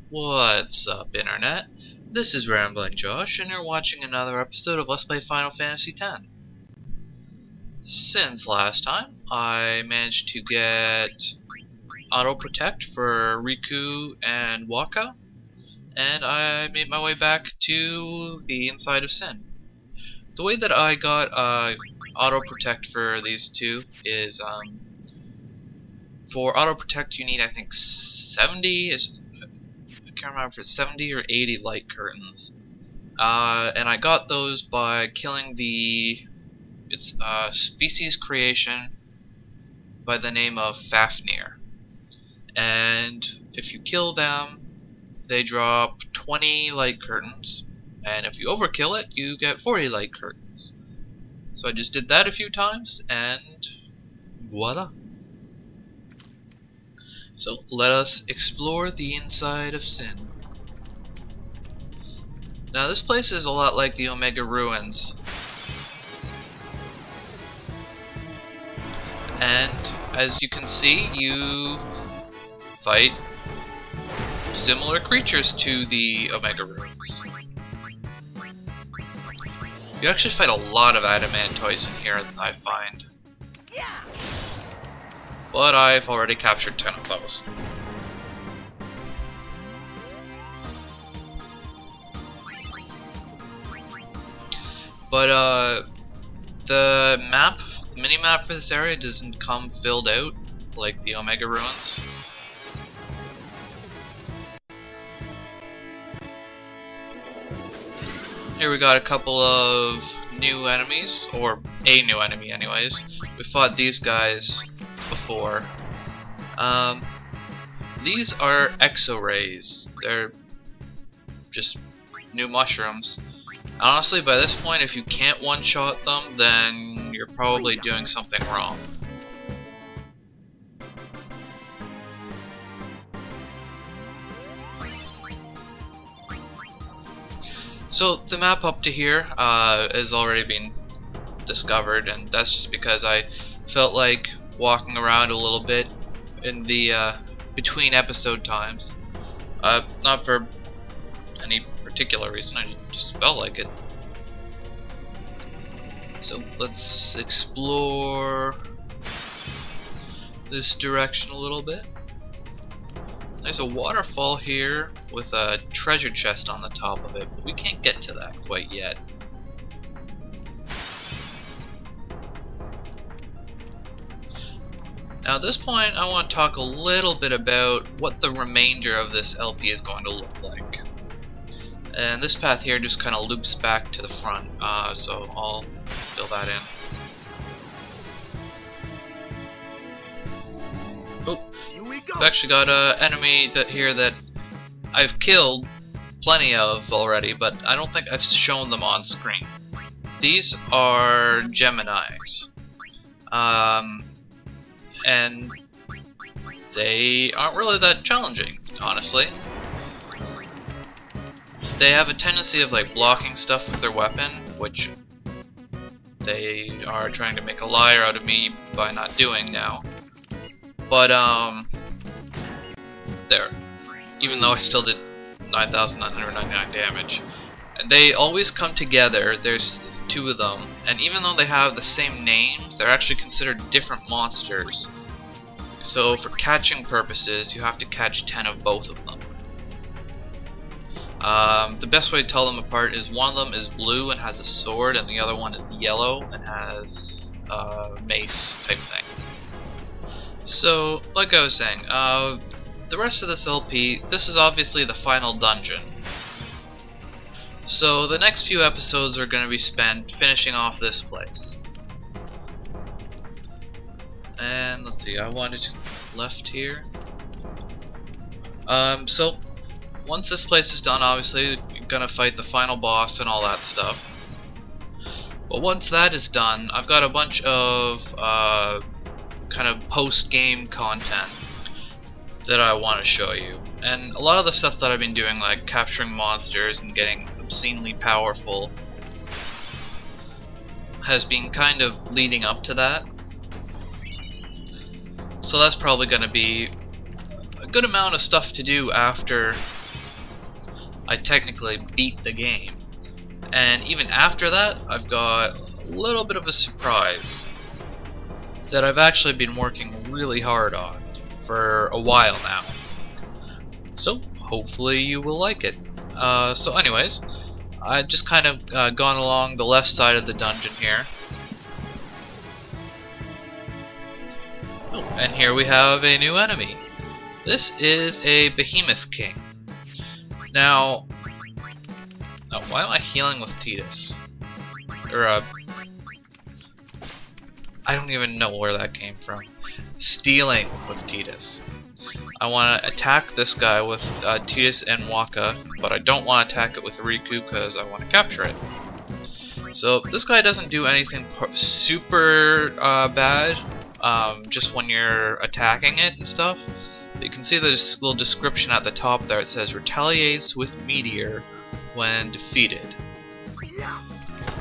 What's up, Internet? This is Rambling Josh, and you're watching another episode of Let's Play Final Fantasy X. Since last time, I managed to get auto protect for Riku and Waka, and I made my way back to the inside of Sin. The way that I got auto protect for these two is for auto protect you need, I think, 70 is. I can't remember if it's 70 or 80 light curtains. And I got those by killing it's a species creation by the name of Fafnir. And if you kill them, they drop 20 light curtains. And if you overkill it, you get 40 light curtains. So I just did that a few times, and voila. So let us explore the inside of Sin. Now this place is a lot like the Omega Ruins. And as you can see, you fight similar creatures to the Omega Ruins. You actually fight a lot of adamantoids in here, I find. But I've already captured 10 of those. But the mini-map for this area doesn't come filled out like the Omega Ruins. Here we got a couple of new enemies, or a new enemy anyways. We fought these guys before. These are exo-rays. They're just new mushrooms. Honestly, by this point, if you can't one-shot them, then you're probably doing something wrong. So the map up to here has already been discovered, and that's just because I felt like walking around a little bit in the between episode times. Not for any particular reason, I just felt like it. So let's explore this direction a little bit. There's a waterfall here with a treasure chest on the top of it, but we can't get to that quite yet. Now at this point I want to talk a little bit about what the remainder of this LP is going to look like. And this path here just kind of loops back to the front, so I'll fill that in. Oh, I've actually got an enemy here that I've killed plenty of already, but I don't think I've shown them on screen. These are Geminis. And they aren't really that challenging, honestly. They have a tendency of like blocking stuff with their weapon, which they are trying to make a liar out of me by not doing now. But there. Even though I still did 9,999 damage. And they always come together. There's two of them, and even though they have the same names, they're actually considered different monsters. So for catching purposes, you have to catch 10 of both of them. The best way to tell them apart is one of them is blue and has a sword, and the other one is yellow and has a mace type thing. So, like I was saying, the rest of this LP, this is obviously the final dungeon. So the next few episodes are going to be spent finishing off this place. And let's see, I wanted left here. So once this place is done, obviously you're going to fight the final boss and all that stuff. But once that is done, I've got a bunch of kind of post-game content that I want to show you. And a lot of the stuff that I've been doing, like capturing monsters and getting obscenely powerful, has been kind of leading up to that. So that's probably going to be a good amount of stuff to do after I technically beat the game. And even after that, I've got a little bit of a surprise that I've actually been working really hard on for a while now. So hopefully you will like it. So anyways, I've just kind of gone along the left side of the dungeon here. Oh, and here we have a new enemy. This is a behemoth king. Now, why am I healing with Titus? Or I don't even know where that came from. Stealing with Titus. I want to attack this guy with Titus and Waka, but I don't want to attack it with Riku because I want to capture it. So this guy doesn't do anything super bad, just when you're attacking it and stuff. But you can see this little description at the top there. It says retaliates with meteor when defeated.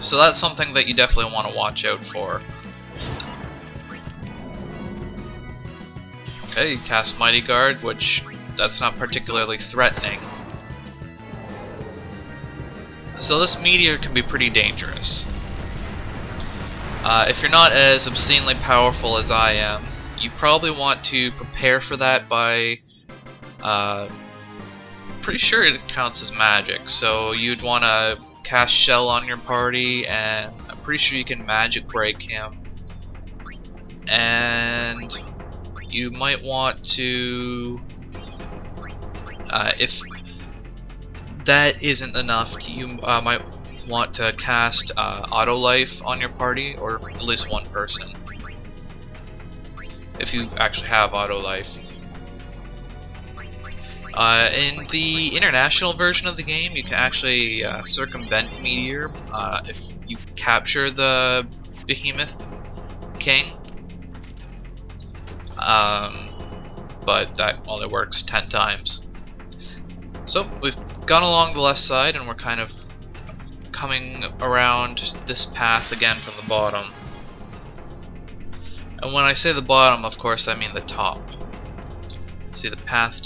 So that's something that you definitely want to watch out for. Okay, you cast Mighty Guard, which that's not particularly threatening. So this meteor can be pretty dangerous. If you're not as obscenely powerful as I am, you probably want to prepare for that by... pretty sure it counts as magic, so you'd want to cast Shell on your party, and I'm pretty sure you can magic break him. And you might want to... if that isn't enough, you might want to cast Auto Life on your party, or at least one person. If you actually have Auto Life. In the international version of the game, you can actually circumvent Meteor if you capture the Behemoth King. But that only works 10 times. So we've gone along the left side and we're kind of coming around this path again from the bottom. And when I say the bottom, of course, I mean the top. See, the path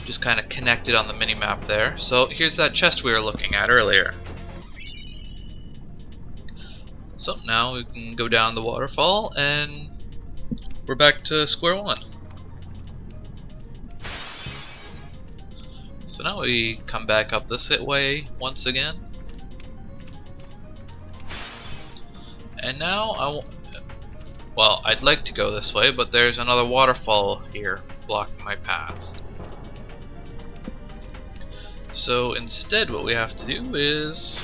just kind of connected on the minimap there. So here's that chest we were looking at earlier. So now we can go down the waterfall and we're back to square one. So now we come back up this way once again. And now well, I'd like to go this way, but there's another waterfall here blocking my path. So instead what we have to do is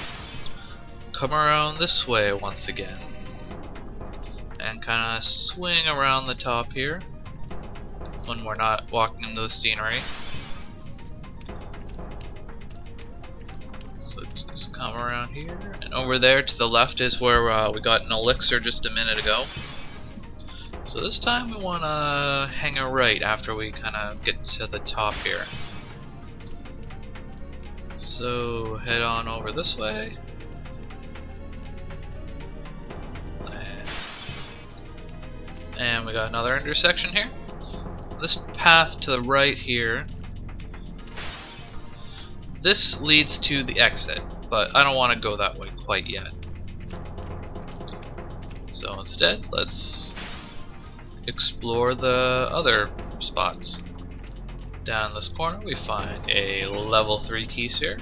come around this way once again and kind of swing around the top here when we're not walking into the scenery. So just come around here, and over there to the left is where we got an elixir just a minute ago. So this time we want to hang a right after we kind of get to the top here. So head on over this way. And we got another intersection here. This path to the right here, this leads to the exit, but I don't want to go that way quite yet. So instead, let's explore the other spots. Down this corner we find a level 3 key sphere.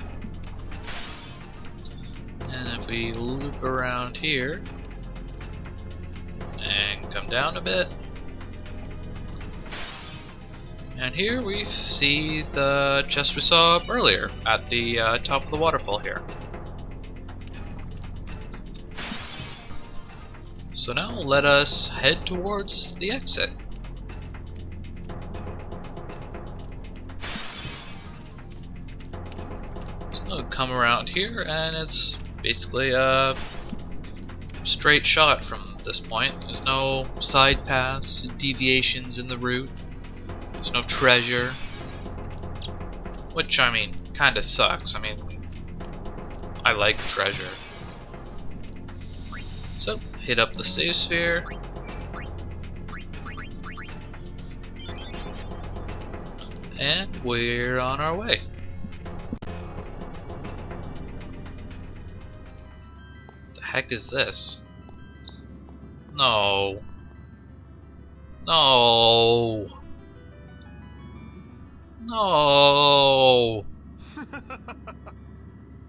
And if we loop around here and come down a bit, and here we see the chest we saw earlier at the top of the waterfall here. So now let us head towards the exit. So come around here and it's basically a straight shot from this point. There's no side paths, deviations in the route. There's no treasure. Which, I mean, kinda sucks. I mean, I like treasure. So, hit up the save sphere. And we're on our way. heck is this? No. No. No.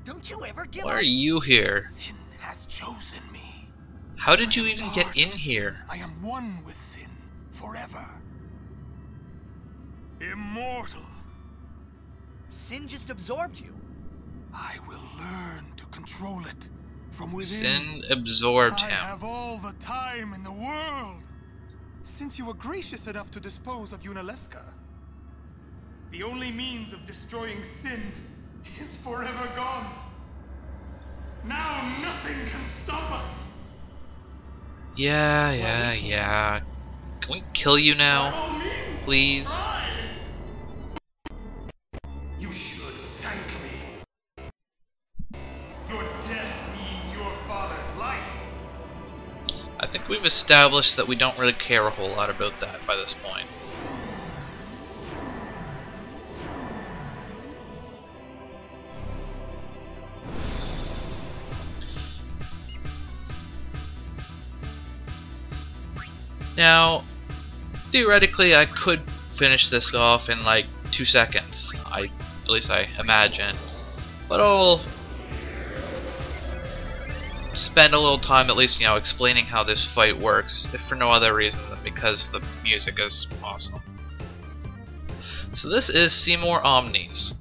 Don't you ever give Why up? are you here? Sin has chosen me. How did you I am even get part in of here? sin. I am one with sin forever. Immortal. Sin just absorbed you. I will learn to control it from within. Sin absorbed I him. have all the time in the world. Since you were gracious enough to dispose of Unaleska, the only means of destroying sin is forever gone. Now nothing can stop us. Yeah. Can we kill you By now? all means, Please? try. You should thank me. Your death means your father's life. I think we've established that we don't really care a whole lot about that by this point. Now, theoretically, I could finish this off in like 2 seconds. At least I imagine. But I'll spend a little time, at least, explaining how this fight works, if for no other reason than because the music is awesome. So this is Seymour Omnis.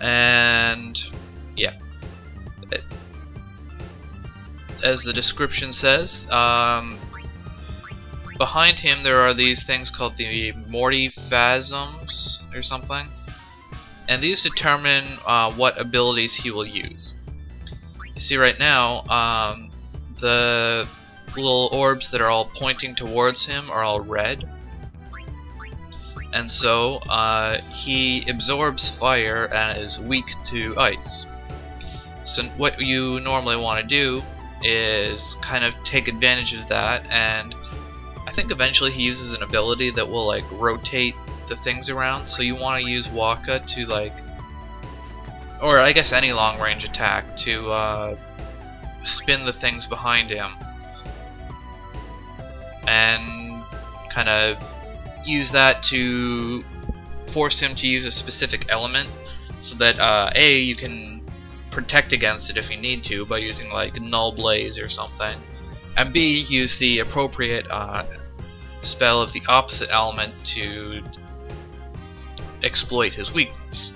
And, yeah. As the description says, behind him there are these things called the Mortiphasms or something, and these determine what abilities he will use. You see right now, the little orbs that are all pointing towards him are all red, and so he absorbs fire and is weak to ice. So what you normally want to do is kind of take advantage of that, and I think eventually he uses an ability that will like rotate the things around, so you want to use Waka to like, or I guess any long range attack to spin the things behind him and kind of use that to force him to use a specific element, so that A, you can protect against it if you need to by using like Null Blaze or something, and B, use the appropriate spell of the opposite element to exploit his weakness.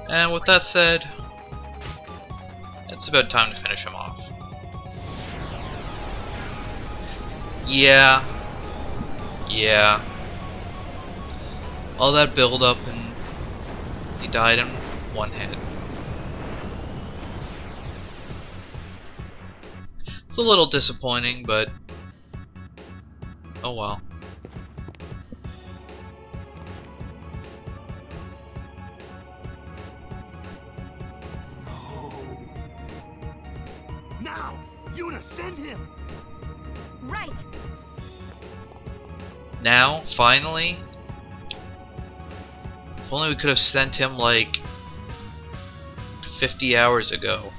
And with that said, it's about time to finish him off. Yeah. All that build up and he died in one hit. It's a little disappointing, but oh well. Now, Yuna, send him. Right. Now, finally. If only we could have sent him like 50 hours ago.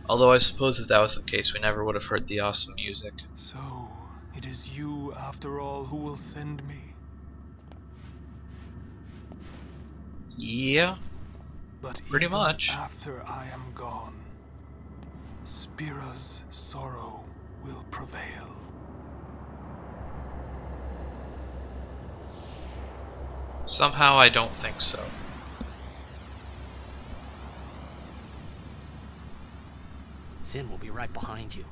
Although I suppose if that was the case, we never would have heard the awesome music. So, it is you, after all, who will send me. Yeah, But pretty even much. after I am gone, Spira's sorrow will prevail. Somehow I don't think so. Sin will be right behind you.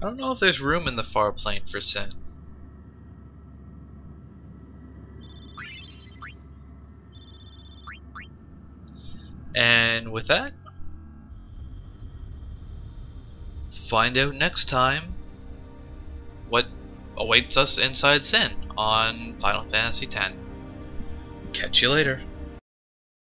I don't know if there's room in the far plane for Sin. And with that, find out next time what awaits us inside Sin on Final Fantasy X. Catch you later.